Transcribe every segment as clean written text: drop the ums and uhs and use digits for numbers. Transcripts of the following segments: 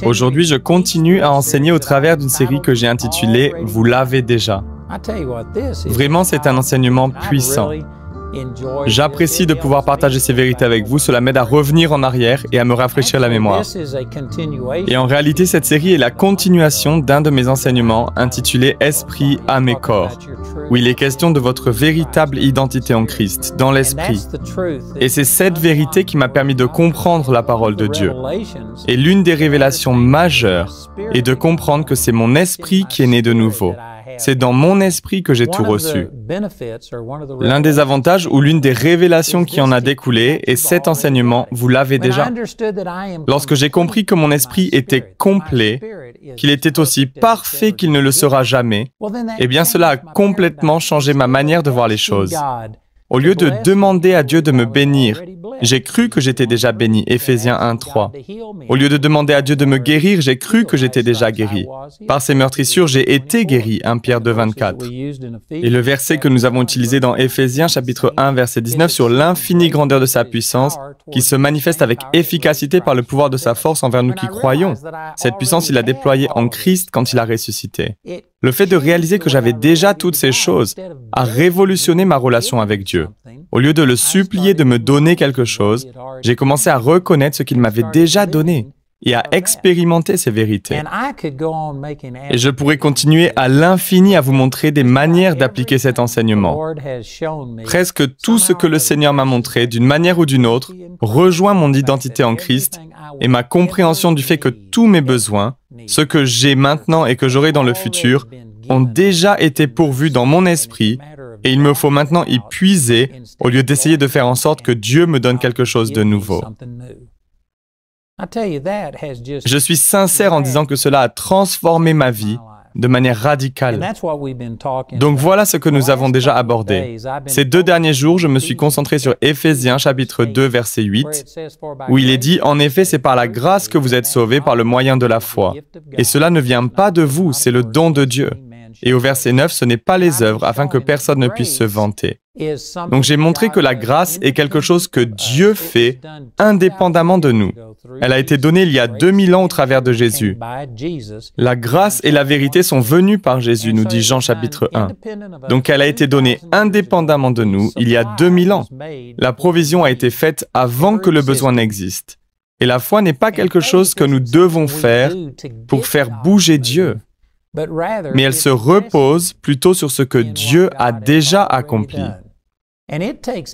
Aujourd'hui, je continue à enseigner au travers d'une série que j'ai intitulée « Vous l'avez déjà ». Vraiment, c'est un enseignement puissant. J'apprécie de pouvoir partager ces vérités avec vous, cela m'aide à revenir en arrière et à me rafraîchir la mémoire. Et en réalité, cette série est la continuation d'un de mes enseignements intitulé « Esprit, âme et corps », où il est question de votre véritable identité en Christ, dans l'Esprit. Et c'est cette vérité qui m'a permis de comprendre la parole de Dieu. Et l'une des révélations majeures est de comprendre que c'est mon esprit qui est né de nouveau. C'est dans mon esprit que j'ai tout reçu. L'un des avantages ou l'une des révélations qui en a découlé est cet enseignement, vous l'avez déjà. Lorsque j'ai compris que mon esprit était complet, qu'il était aussi parfait qu'il ne le sera jamais, eh bien cela a complètement changé ma manière de voir les choses. Au lieu de demander à Dieu de me bénir, j'ai cru que j'étais déjà béni, Éphésiens 1:3. Au lieu de demander à Dieu de me guérir, j'ai cru que j'étais déjà guéri. Par ses meurtrissures, j'ai été guéri, 1 Pierre 2:24. Et le verset que nous avons utilisé dans Éphésiens chapitre 1, verset 19, sur l'infinie grandeur de sa puissance, qui se manifeste avec efficacité par le pouvoir de sa force envers nous qui croyons. Cette puissance, il l'a déployée en Christ quand il a ressuscité. Le fait de réaliser que j'avais déjà toutes ces choses a révolutionné ma relation avec Dieu. Au lieu de le supplier de me donner quelque chose, j'ai commencé à reconnaître ce qu'il m'avait déjà donné et à expérimenter ces vérités. Et je pourrais continuer à l'infini à vous montrer des manières d'appliquer cet enseignement. Presque tout ce que le Seigneur m'a montré, d'une manière ou d'une autre, rejoint mon identité en Christ et ma compréhension du fait que tous mes besoins, ce que j'ai maintenant et que j'aurai dans le futur, ont déjà été pourvus dans mon esprit et il me faut maintenant y puiser au lieu d'essayer de faire en sorte que Dieu me donne quelque chose de nouveau. Je suis sincère en disant que cela a transformé ma vie de manière radicale. Donc voilà ce que nous avons déjà abordé. Ces 2 derniers jours, je me suis concentré sur Éphésiens chapitre 2, verset 8, où il est dit « En effet, c'est par la grâce que vous êtes sauvés par le moyen de la foi. Et cela ne vient pas de vous, c'est le don de Dieu. » Et au verset 9, ce n'est pas les œuvres, afin que personne ne puisse se vanter. Donc j'ai montré que la grâce est quelque chose que Dieu fait indépendamment de nous. Elle a été donnée il y a 2000 ans au travers de Jésus. La grâce et la vérité sont venues par Jésus, nous dit Jean chapitre 1. Donc elle a été donnée indépendamment de nous il y a 2000 ans. La provision a été faite avant que le besoin n'existe. Et la foi n'est pas quelque chose que nous devons faire pour faire bouger Dieu. Mais elle se repose plutôt sur ce que Dieu a déjà accompli.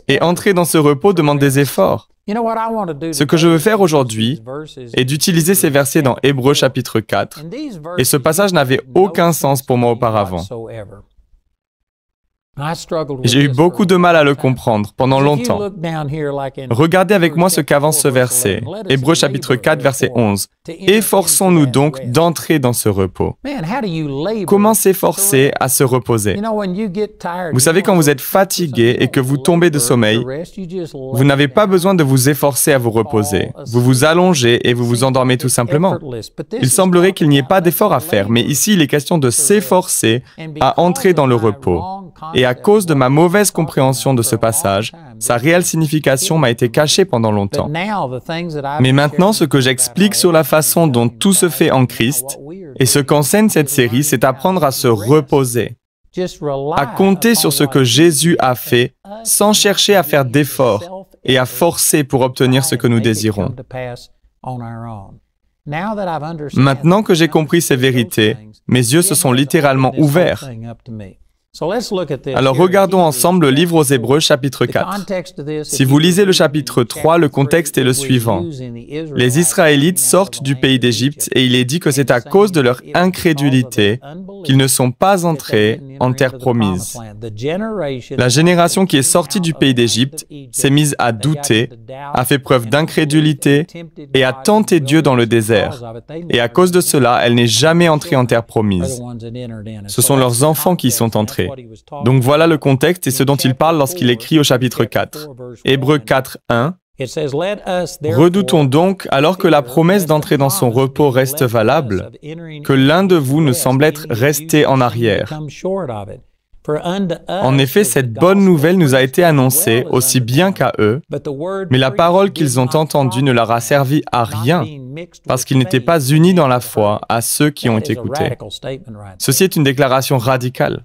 Et entrer dans ce repos demande des efforts. Ce que je veux faire aujourd'hui est d'utiliser ces versets dans Hébreux chapitre 4. Et ce passage n'avait aucun sens pour moi auparavant. J'ai eu beaucoup de mal à le comprendre pendant longtemps. Regardez avec moi ce qu'avance ce verset. Hébreux chapitre 4, verset 11. « Efforçons-nous donc d'entrer dans ce repos. » Comment s'efforcer à se reposer? Vous savez, quand vous êtes fatigué et que vous tombez de sommeil, vous n'avez pas besoin de vous efforcer à vous reposer. Vous vous allongez et vous vous endormez tout simplement. Il semblerait qu'il n'y ait pas d'effort à faire, mais ici, il est question de s'efforcer à entrer dans le repos. Et à cause de ma mauvaise compréhension de ce passage, sa réelle signification m'a été cachée pendant longtemps. Mais maintenant, ce que j'explique sur la façon dont tout se fait en Christ, et ce qu'enseigne cette série, c'est apprendre à se reposer, à compter sur ce que Jésus a fait, sans chercher à faire d'efforts et à forcer pour obtenir ce que nous désirons. Maintenant que j'ai compris ces vérités, mes yeux se sont littéralement ouverts. Alors regardons ensemble le livre aux Hébreux chapitre 4. Si vous lisez le chapitre 3, le contexte est le suivant. Les Israélites sortent du pays d'Égypte et il est dit que c'est à cause de leur incrédulité qu'ils ne sont pas entrés en terre promise. La génération qui est sortie du pays d'Égypte s'est mise à douter, a fait preuve d'incrédulité et a tenté Dieu dans le désert. Et à cause de cela, elle n'est jamais entrée en terre promise. Ce sont leurs enfants qui y sont entrés. Donc voilà le contexte et ce dont il parle lorsqu'il écrit au chapitre 4. Hébreux 4, 1. Redoutons donc, alors que la promesse d'entrer dans son repos reste valable, que l'un de vous ne semble être resté en arrière. En effet, cette bonne nouvelle nous a été annoncée aussi bien qu'à eux, mais la parole qu'ils ont entendue ne leur a servi à rien, parce qu'ils n'étaient pas unis dans la foi à ceux qui ont écouté. Ceci est une déclaration radicale.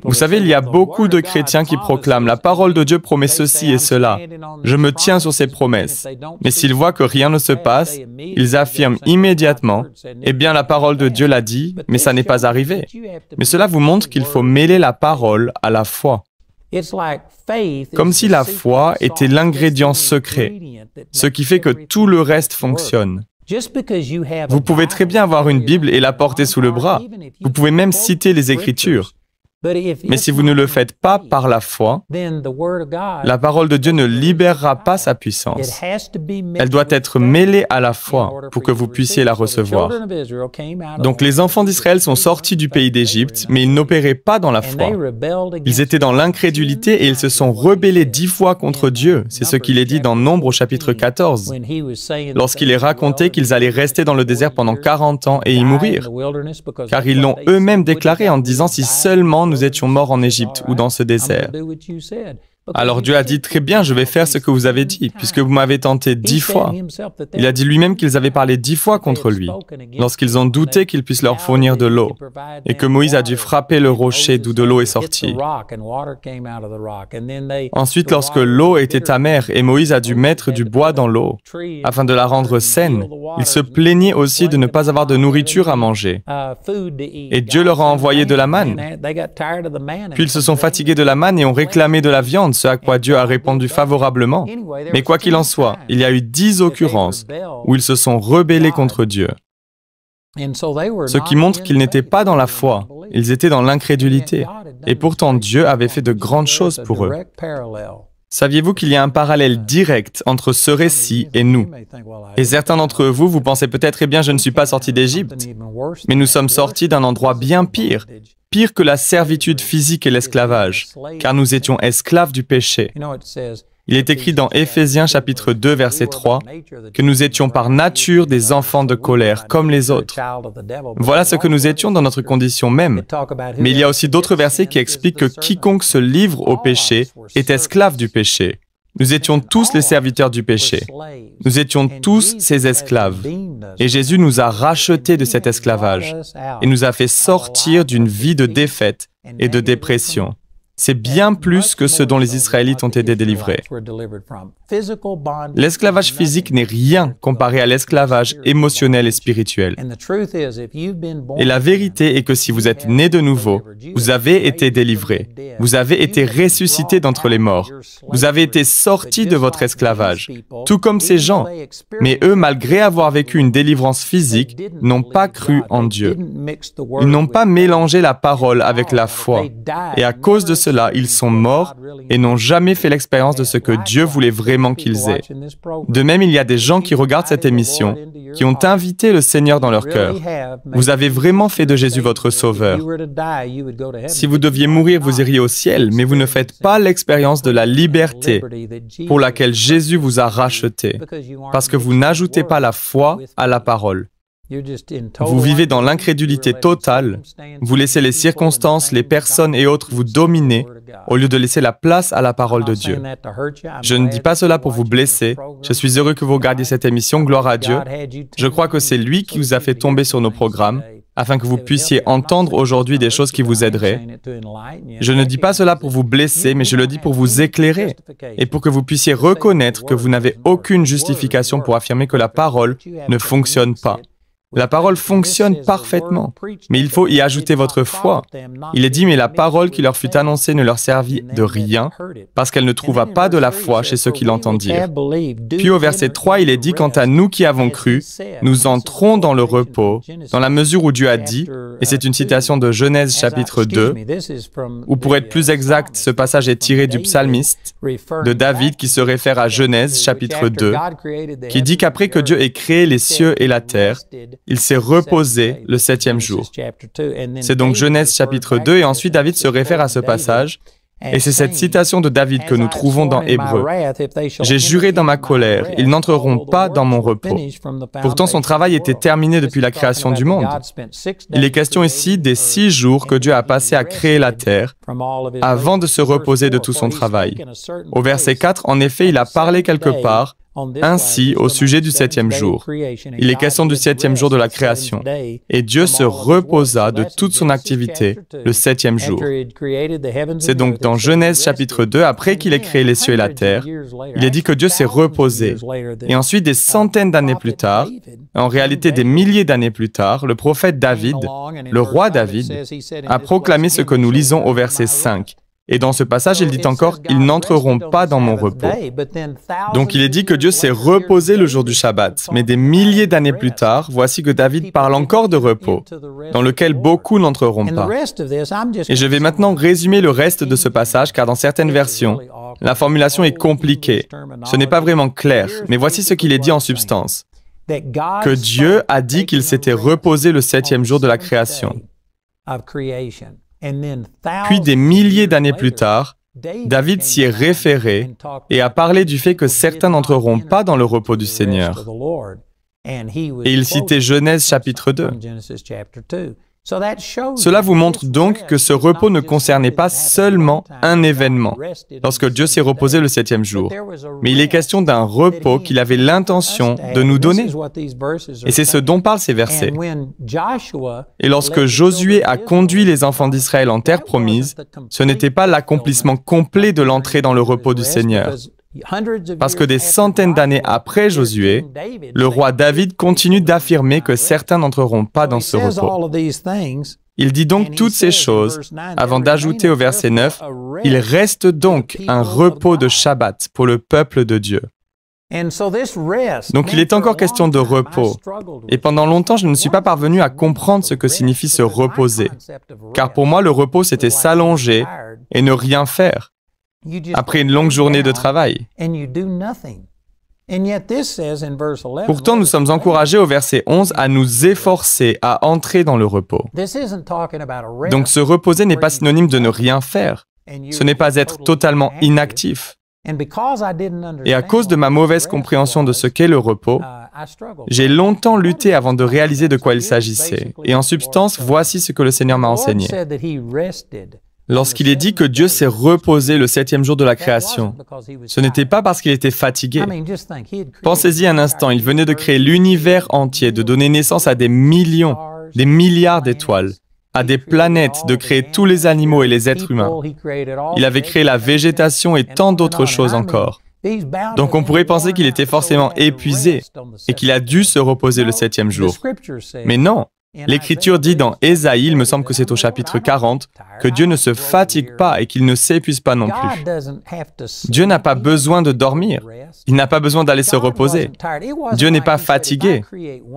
Vous savez, il y a beaucoup de chrétiens qui proclament « La parole de Dieu promet ceci et cela. Je me tiens sur ses promesses. » Mais s'ils voient que rien ne se passe, ils affirment immédiatement « Eh bien, la parole de Dieu l'a dit, mais ça n'est pas arrivé. » Mais cela vous montre qu'il faut mêler la parole à la foi. Comme si la foi était l'ingrédient secret, ce qui fait que tout le reste fonctionne. Vous pouvez très bien avoir une Bible et la porter sous le bras. Vous pouvez même citer les Écritures. Mais si vous ne le faites pas par la foi, la parole de Dieu ne libérera pas sa puissance. Elle doit être mêlée à la foi pour que vous puissiez la recevoir. Donc les enfants d'Israël sont sortis du pays d'Égypte, mais ils n'opéraient pas dans la foi. Ils étaient dans l'incrédulité et ils se sont rebellés 10 fois contre Dieu. C'est ce qu'il est dit dans Nombre au chapitre 14, lorsqu'il est raconté qu'ils allaient rester dans le désert pendant 40 ans et y mourir. Car ils l'ont eux-mêmes déclaré en disant « Si seulement nous étions morts en Égypte ou dans ce désert. » Alors Dieu a dit, très bien, je vais faire ce que vous avez dit, puisque vous m'avez tenté 10 fois. Il a dit lui-même qu'ils avaient parlé 10 fois contre lui, lorsqu'ils ont douté qu'il puisse leur fournir de l'eau, et que Moïse a dû frapper le rocher d'où de l'eau est sortie. Ensuite, lorsque l'eau était amère et Moïse a dû mettre du bois dans l'eau, afin de la rendre saine, il se plaignait aussi de ne pas avoir de nourriture à manger. Et Dieu leur a envoyé de la manne. Puis ils se sont fatigués de la manne et ont réclamé de la viande, ce à quoi Dieu a répondu favorablement. Mais quoi qu'il en soit, il y a eu 10 occurrences où ils se sont rebellés contre Dieu. Ce qui montre qu'ils n'étaient pas dans la foi, ils étaient dans l'incrédulité. Et pourtant Dieu avait fait de grandes choses pour eux. Saviez-vous qu'il y a un parallèle direct entre ce récit et nous? Et certains d'entre vous, vous pensez peut-être, eh bien, je ne suis pas sorti d'Égypte. Mais nous sommes sortis d'un endroit bien pire, pire que la servitude physique et l'esclavage, car nous étions esclaves du péché. Il est écrit dans Éphésiens chapitre 2, verset 3, que nous étions par nature des enfants de colère, comme les autres. Voilà ce que nous étions dans notre condition même. Mais il y a aussi d'autres versets qui expliquent que quiconque se livre au péché est esclave du péché. Nous étions tous les serviteurs du péché. Nous étions tous ses esclaves. Et Jésus nous a rachetés de cet esclavage et nous a fait sortir d'une vie de défaite et de dépression. C'est bien plus que ce dont les Israélites ont été délivrés. L'esclavage physique n'est rien comparé à l'esclavage émotionnel et spirituel. Et la vérité est que si vous êtes né de nouveau, vous avez été délivré. Vous avez été ressuscité d'entre les morts. Vous avez été sorti de votre esclavage, tout comme ces gens. Mais eux, malgré avoir vécu une délivrance physique, n'ont pas cru en Dieu. Ils n'ont pas mélangé la parole avec la foi. Et à cause de cela, ils sont morts et n'ont jamais fait l'expérience de ce que Dieu voulait vraiment qu'ils aient. De même, il y a des gens qui regardent cette émission, qui ont invité le Seigneur dans leur cœur. Vous avez vraiment fait de Jésus votre sauveur. Si vous deviez mourir, vous iriez au ciel, mais vous ne faites pas l'expérience de la liberté pour laquelle Jésus vous a racheté, parce que vous n'ajoutez pas la foi à la parole. Vous vivez dans l'incrédulité totale, vous laissez les circonstances, les personnes et autres vous dominer au lieu de laisser la place à la parole de Dieu. Je ne dis pas cela pour vous blesser, je suis heureux que vous regardiez cette émission, gloire à Dieu. Je crois que c'est lui qui vous a fait tomber sur nos programmes, afin que vous puissiez entendre aujourd'hui des choses qui vous aideraient. Je ne dis pas cela pour vous blesser, mais je le dis pour vous éclairer et pour que vous puissiez reconnaître que vous n'avez aucune justification pour affirmer que la parole ne fonctionne pas. La parole fonctionne parfaitement, mais il faut y ajouter votre foi. Il est dit, mais la parole qui leur fut annoncée ne leur servit de rien, parce qu'elle ne trouva pas de la foi chez ceux qui l'entendirent. Puis au verset 3, il est dit, quant à nous qui avons cru, nous entrons dans le repos, dans la mesure où Dieu a dit, et c'est une citation de Genèse chapitre 2, ou pour être plus exact, ce passage est tiré du psalmiste, de David, qui se réfère à Genèse chapitre 2, qui dit qu'après que Dieu ait créé les cieux et la terre, il s'est reposé le 7e jour. C'est donc Genèse chapitre 2 et ensuite David se réfère à ce passage et c'est cette citation de David que nous trouvons dans Hébreux. « J'ai juré dans ma colère, ils n'entreront pas dans mon repos. » Pourtant son travail était terminé depuis la création du monde. Il est question ici des 6 jours que Dieu a passés à créer la terre avant de se reposer de tout son travail. Au verset 4, en effet, il a parlé quelque part Ainsi, au sujet du septième jour, il est question du septième jour de la création. Et Dieu se reposa de toute son activité le septième jour. C'est donc dans Genèse chapitre 2, après qu'il ait créé les cieux et la terre, il est dit que Dieu s'est reposé. Et ensuite, des centaines d'années plus tard, en réalité des milliers d'années plus tard, le prophète David, le roi David, a proclamé ce que nous lisons au verset 5. Et dans ce passage, il dit encore, « Ils n'entreront pas dans mon repos ». Donc il est dit que Dieu s'est reposé le jour du Shabbat. Mais des milliers d'années plus tard, voici que David parle encore de repos, dans lequel beaucoup n'entreront pas. Et je vais maintenant résumer le reste de ce passage, car dans certaines versions, la formulation est compliquée. Ce n'est pas vraiment clair, mais voici ce qu'il est dit en substance. Que Dieu a dit qu'il s'était reposé le septième jour de la création. Puis des milliers d'années plus tard, David s'y est référé et a parlé du fait que certains n'entreront pas dans le repos du Seigneur. Et il citait Genèse chapitre 2. Cela vous montre donc que ce repos ne concernait pas seulement un événement, lorsque Dieu s'est reposé le septième jour, mais il est question d'un repos qu'il avait l'intention de nous donner. Et c'est ce dont parlent ces versets. Et lorsque Josué a conduit les enfants d'Israël en terre promise, ce n'était pas l'accomplissement complet de l'entrée dans le repos du Seigneur. Parce que des centaines d'années après Josué, le roi David continue d'affirmer que certains n'entreront pas dans ce repos. Il dit donc toutes ces choses avant d'ajouter au verset 9, « Il reste donc un repos de Shabbat pour le peuple de Dieu. » Donc il est encore question de repos. Et pendant longtemps, je ne suis pas parvenu à comprendre ce que signifie se reposer. Car pour moi, le repos, c'était s'allonger et ne rien faire après une longue journée de travail. Pourtant, nous sommes encouragés au verset 11 à nous efforcer à entrer dans le repos. Donc se reposer n'est pas synonyme de ne rien faire. Ce n'est pas être totalement inactif. Et à cause de ma mauvaise compréhension de ce qu'est le repos, j'ai longtemps lutté avant de réaliser de quoi il s'agissait. Et en substance, voici ce que le Seigneur m'a enseigné. Lorsqu'il est dit que Dieu s'est reposé le septième jour de la création, ce n'était pas parce qu'il était fatigué. Pensez-y un instant, il venait de créer l'univers entier, de donner naissance à des millions, des milliards d'étoiles, à des planètes, de créer tous les animaux et les êtres humains. Il avait créé la végétation et tant d'autres choses encore. Donc on pourrait penser qu'il était forcément épuisé et qu'il a dû se reposer le septième jour. Mais non! L'Écriture dit dans Ésaïe, il me semble que c'est au chapitre 40, que Dieu ne se fatigue pas et qu'il ne s'épuise pas non plus. Dieu n'a pas besoin de dormir. Il n'a pas besoin d'aller se reposer. Dieu n'est pas fatigué.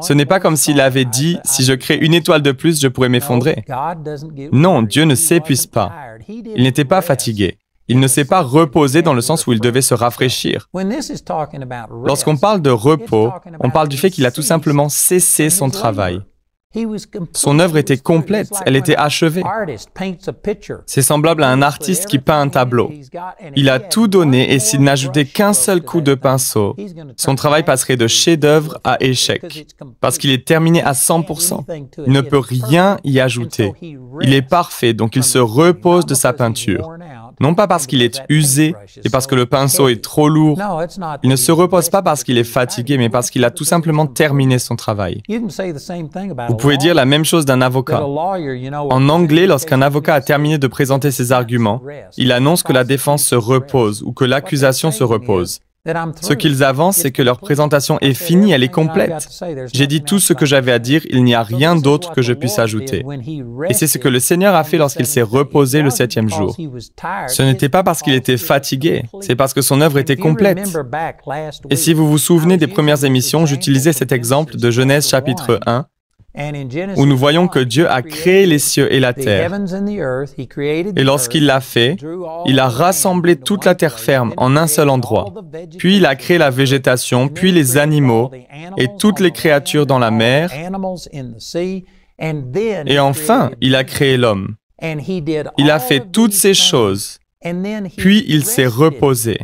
Ce n'est pas comme s'il avait dit, si je crée une étoile de plus, je pourrais m'effondrer. Non, Dieu ne s'épuise pas. Il n'était pas fatigué. Il ne s'est pas reposé dans le sens où il devait se rafraîchir. Lorsqu'on parle de repos, on parle du fait qu'il a tout simplement cessé son travail. Son œuvre était complète, elle était achevée. C'est semblable à un artiste qui peint un tableau. Il a tout donné et s'il n'ajoutait qu'un seul coup de pinceau, son travail passerait de chef-d'œuvre à échec, parce qu'il est terminé à 100%. Il ne peut rien y ajouter. Il est parfait, donc il se repose de sa peinture. Non pas parce qu'il est usé et parce que le pinceau est trop lourd. Il ne se repose pas parce qu'il est fatigué, mais parce qu'il a tout simplement terminé son travail. Vous pouvez dire la même chose d'un avocat. En anglais, lorsqu'un avocat a terminé de présenter ses arguments, il annonce que la défense se repose ou que l'accusation se repose. Ce qu'ils avancent, c'est que leur présentation est finie, elle est complète. J'ai dit tout ce que j'avais à dire, il n'y a rien d'autre que je puisse ajouter. Et c'est ce que le Seigneur a fait lorsqu'il s'est reposé le septième jour. Ce n'était pas parce qu'il était fatigué, c'est parce que son œuvre était complète. Et si vous vous souvenez des premières émissions, j'utilisais cet exemple de Genèse chapitre 1, où nous voyons que Dieu a créé les cieux et la terre. Et lorsqu'il l'a fait, il a rassemblé toute la terre ferme en un seul endroit. Puis il a créé la végétation, puis les animaux et toutes les créatures dans la mer. Et enfin, il a créé l'homme. Il a fait toutes ces choses. Puis il s'est reposé,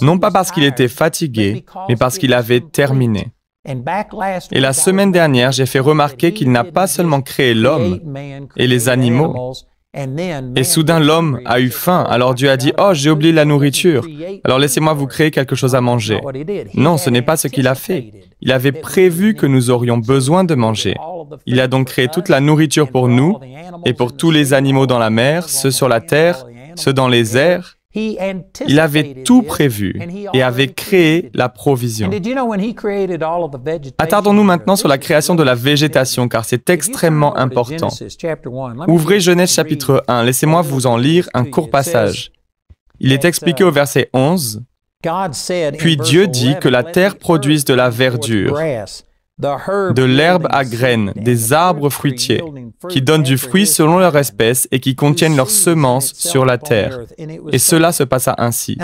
non pas parce qu'il était fatigué, mais parce qu'il avait terminé. Et la semaine dernière, j'ai fait remarquer qu'il n'a pas seulement créé l'homme et les animaux, Et soudain, l'homme a eu faim, alors Dieu a dit, « Oh, j'ai oublié la nourriture, alors laissez-moi vous créer quelque chose à manger. » Non, ce n'est pas ce qu'il a fait. Il avait prévu que nous aurions besoin de manger. Il a donc créé toute la nourriture pour nous et pour tous les animaux dans la mer, ceux sur la terre, ceux dans les airs. Il avait tout prévu et avait créé la provision. Attardons-nous maintenant sur la création de la végétation, car c'est extrêmement important. Ouvrez Genèse chapitre 1, laissez-moi vous en lire un court passage. Il est expliqué au verset 11, « Puis Dieu dit que la terre produise de la verdure, de l'herbe à graines, des arbres fruitiers, qui donnent du fruit selon leur espèce et qui contiennent leurs semences sur la terre. » Et cela se passa ainsi.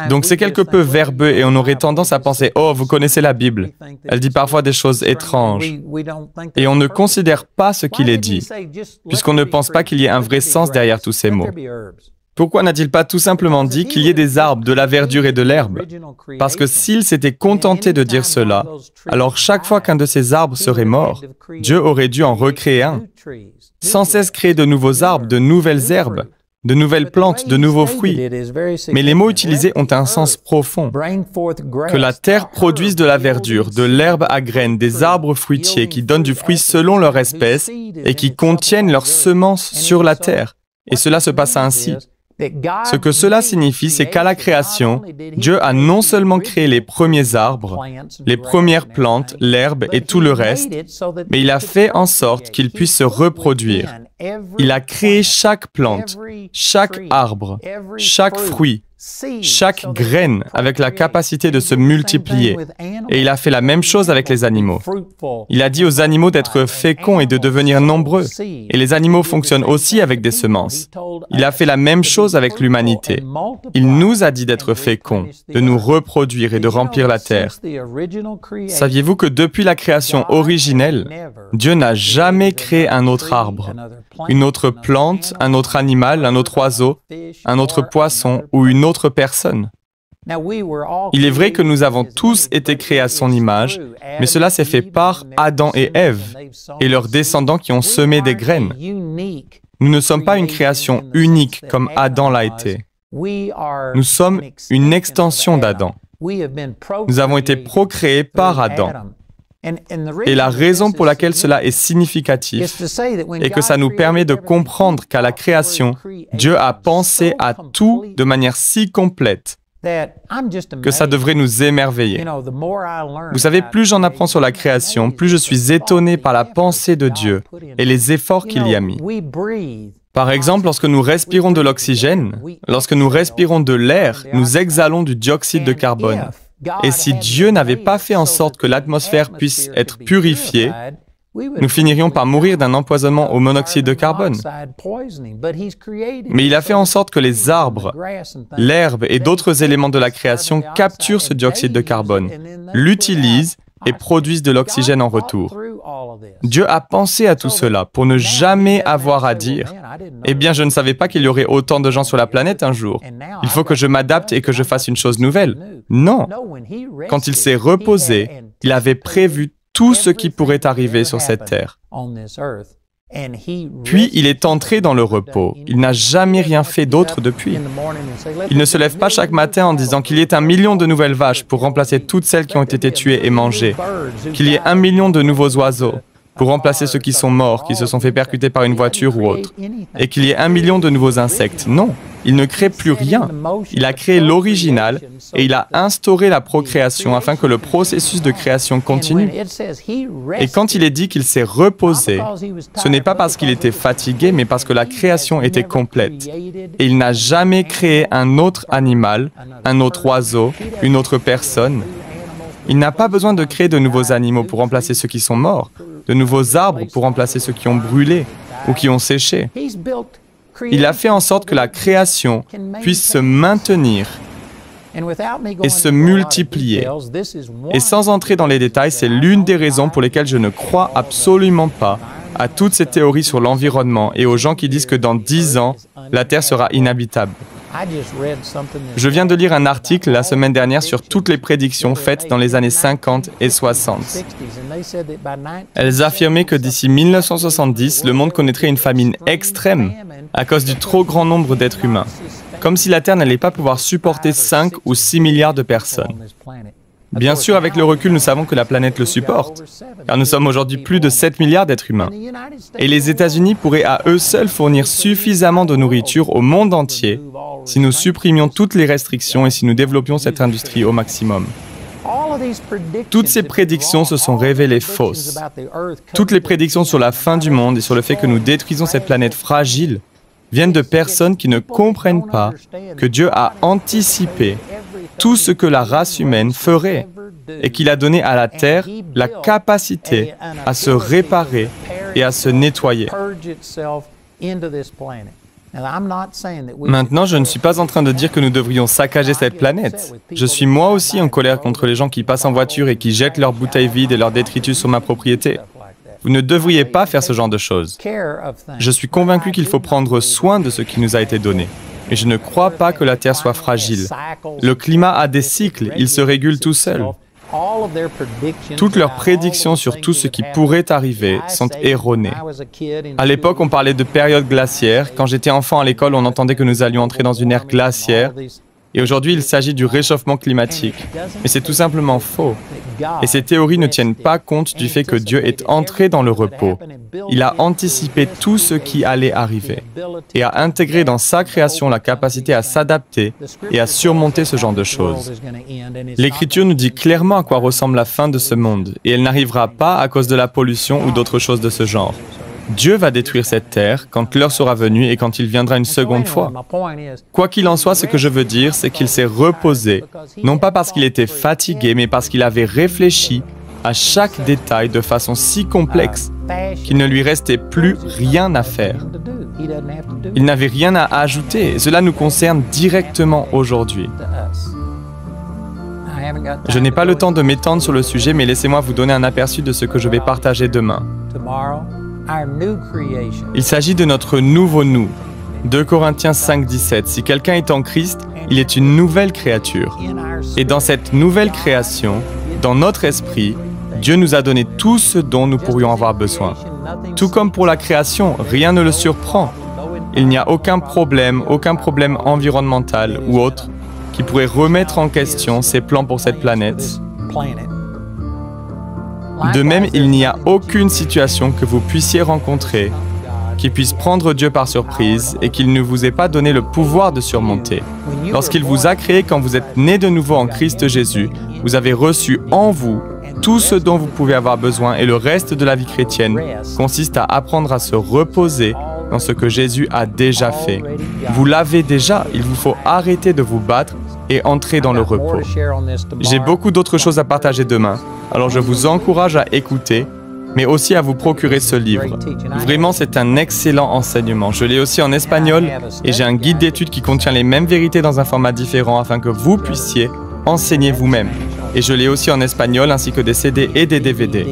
Donc c'est quelque peu verbeux et on aurait tendance à penser « Oh, vous connaissez la Bible. Elle dit parfois des choses étranges. » Et on ne considère pas ce qu'il est dit, puisqu'on ne pense pas qu'il y ait un vrai sens derrière tous ces mots. Pourquoi n'a-t-il pas tout simplement dit qu'il y ait des arbres, de la verdure et de l'herbe? Parce que s'il s'était contenté de dire cela, alors chaque fois qu'un de ces arbres serait mort, Dieu aurait dû en recréer un. Sans cesse créer de nouveaux arbres, de nouvelles herbes, de nouvelles plantes, de nouveaux fruits. Mais les mots utilisés ont un sens profond. Que la terre produise de la verdure, de l'herbe à graines, des arbres fruitiers qui donnent du fruit selon leur espèce et qui contiennent leurs semences sur la terre. Et cela se passa ainsi. Ce que cela signifie, c'est qu'à la création, Dieu a non seulement créé les premiers arbres, les premières plantes, l'herbe et tout le reste, mais il a fait en sorte qu'ils puissent se reproduire. Il a créé chaque plante, chaque arbre, chaque fruit, chaque graine avec la capacité de se multiplier. Et il a fait la même chose avec les animaux. Il a dit aux animaux d'être féconds et de devenir nombreux. Et les animaux fonctionnent aussi avec des semences. Il a fait la même chose avec l'humanité. Il nous a dit d'être féconds, de nous reproduire et de remplir la terre. Saviez-vous que depuis la création originelle, Dieu n'a jamais créé un autre arbre, une autre plante, un autre animal, un autre oiseau, un autre poisson ou une autre personne? Il est vrai que nous avons tous été créés à son image, mais cela s'est fait par Adam et Ève et leurs descendants qui ont semé des graines. Nous ne sommes pas une création unique comme Adam l'a été. Nous sommes une extension d'Adam. Nous avons été procréés par Adam. Et la raison pour laquelle cela est significatif est que ça nous permet de comprendre qu'à la création, Dieu a pensé à tout de manière si complète que ça devrait nous émerveiller. Vous savez, plus j'en apprends sur la création, plus je suis étonné par la pensée de Dieu et les efforts qu'il y a mis. Par exemple, lorsque nous respirons de l'oxygène, lorsque nous respirons de l'air, nous exhalons du dioxyde de carbone. Et si Dieu n'avait pas fait en sorte que l'atmosphère puisse être purifiée, nous finirions par mourir d'un empoisonnement au monoxyde de carbone. Mais il a fait en sorte que les arbres, l'herbe et d'autres éléments de la création capturent ce dioxyde de carbone, l'utilisent et produisent de l'oxygène en retour. Dieu a pensé à tout cela pour ne jamais avoir à dire « Eh bien, je ne savais pas qu'il y aurait autant de gens sur la planète un jour. Il faut que je m'adapte et que je fasse une chose nouvelle. » Non. Quand il s'est reposé, il avait prévu tout ce qui pourrait arriver sur cette terre. Puis il est entré dans le repos. Il n'a jamais rien fait d'autre depuis. Il ne se lève pas chaque matin en disant qu'il y ait 1 million de nouvelles vaches pour remplacer toutes celles qui ont été tuées et mangées, qu'il y ait 1 million de nouveaux oiseaux pour remplacer ceux qui sont morts, qui se sont fait percuter par une voiture ou autre, et qu'il y ait 1 million de nouveaux insectes. Non, il ne crée plus rien. Il a créé l'original et il a instauré la procréation afin que le processus de création continue. Et quand il est dit qu'il s'est reposé, ce n'est pas parce qu'il était fatigué, mais parce que la création était complète. Et il n'a jamais créé un autre animal, un autre oiseau, une autre personne. Il n'a pas besoin de créer de nouveaux animaux pour remplacer ceux qui sont morts, de nouveaux arbres pour remplacer ceux qui ont brûlé ou qui ont séché. Il a fait en sorte que la création puisse se maintenir et se multiplier. Et sans entrer dans les détails, c'est l'une des raisons pour lesquelles je ne crois absolument pas à toutes ces théories sur l'environnement et aux gens qui disent que dans 10 ans, la Terre sera inhabitable. Je viens de lire un article la semaine dernière sur toutes les prédictions faites dans les années 50 et 60. Elles affirmaient que d'ici 1970, le monde connaîtrait une famine extrême à cause du trop grand nombre d'êtres humains, comme si la Terre n'allait pas pouvoir supporter 5 ou 6 milliards de personnes. Bien sûr, avec le recul, nous savons que la planète le supporte, car nous sommes aujourd'hui plus de 7 milliards d'êtres humains. Et les États-Unis pourraient à eux seuls fournir suffisamment de nourriture au monde entier si nous supprimions toutes les restrictions et si nous développions cette industrie au maximum. Toutes ces prédictions se sont révélées fausses. Toutes les prédictions sur la fin du monde et sur le fait que nous détruisons cette planète fragile viennent de personnes qui ne comprennent pas que Dieu a anticipé tout ce que la race humaine ferait et qu'il a donné à la Terre la capacité à se réparer et à se nettoyer. Maintenant, je ne suis pas en train de dire que nous devrions saccager cette planète. Je suis moi aussi en colère contre les gens qui passent en voiture et qui jettent leurs bouteilles vides et leurs détritus sur ma propriété. Vous ne devriez pas faire ce genre de choses. Je suis convaincu qu'il faut prendre soin de ce qui nous a été donné. Et je ne crois pas que la Terre soit fragile. Le climat a des cycles, il se régule tout seul. Toutes leurs prédictions sur tout ce qui pourrait arriver sont erronées. À l'époque, on parlait de période glaciaire. Quand j'étais enfant à l'école, on entendait que nous allions entrer dans une ère glaciaire. Et aujourd'hui, il s'agit du réchauffement climatique. Mais c'est tout simplement faux. Et ces théories ne tiennent pas compte du fait que Dieu est entré dans le repos. Il a anticipé tout ce qui allait arriver et a intégré dans sa création la capacité à s'adapter et à surmonter ce genre de choses. L'Écriture nous dit clairement à quoi ressemble la fin de ce monde, et elle n'arrivera pas à cause de la pollution ou d'autres choses de ce genre. Dieu va détruire cette terre quand l'heure sera venue et quand il viendra une seconde fois. Quoi qu'il en soit, ce que je veux dire, c'est qu'il s'est reposé, non pas parce qu'il était fatigué, mais parce qu'il avait réfléchi à chaque détail de façon si complexe qu'il ne lui restait plus rien à faire. Il n'avait rien à ajouter, et cela nous concerne directement aujourd'hui. Je n'ai pas le temps de m'étendre sur le sujet, mais laissez-moi vous donner un aperçu de ce que je vais partager demain. Il s'agit de notre nouveau nous. 2 Corinthiens 5, 17. Si quelqu'un est en Christ, il est une nouvelle créature. Et dans cette nouvelle création, dans notre esprit, Dieu nous a donné tout ce dont nous pourrions avoir besoin. Tout comme pour la création, rien ne le surprend. Il n'y a aucun problème environnemental ou autre qui pourrait remettre en question ses plans pour cette planète. De même, il n'y a aucune situation que vous puissiez rencontrer qui puisse prendre Dieu par surprise et qu'il ne vous ait pas donné le pouvoir de surmonter. Lorsqu'il vous a créé quand vous êtes né de nouveau en Christ Jésus, vous avez reçu en vous tout ce dont vous pouvez avoir besoin et le reste de la vie chrétienne consiste à apprendre à se reposer dans ce que Jésus a déjà fait. Vous l'avez déjà, il vous faut arrêter de vous battre et entrer dans le repos. J'ai beaucoup d'autres choses à partager demain, alors je vous encourage à écouter, mais aussi à vous procurer ce livre. Vraiment, c'est un excellent enseignement. Je l'ai aussi en espagnol et j'ai un guide d'études qui contient les mêmes vérités dans un format différent afin que vous puissiez enseigner vous-même. Et je l'ai aussi en espagnol ainsi que des CD et des DVD.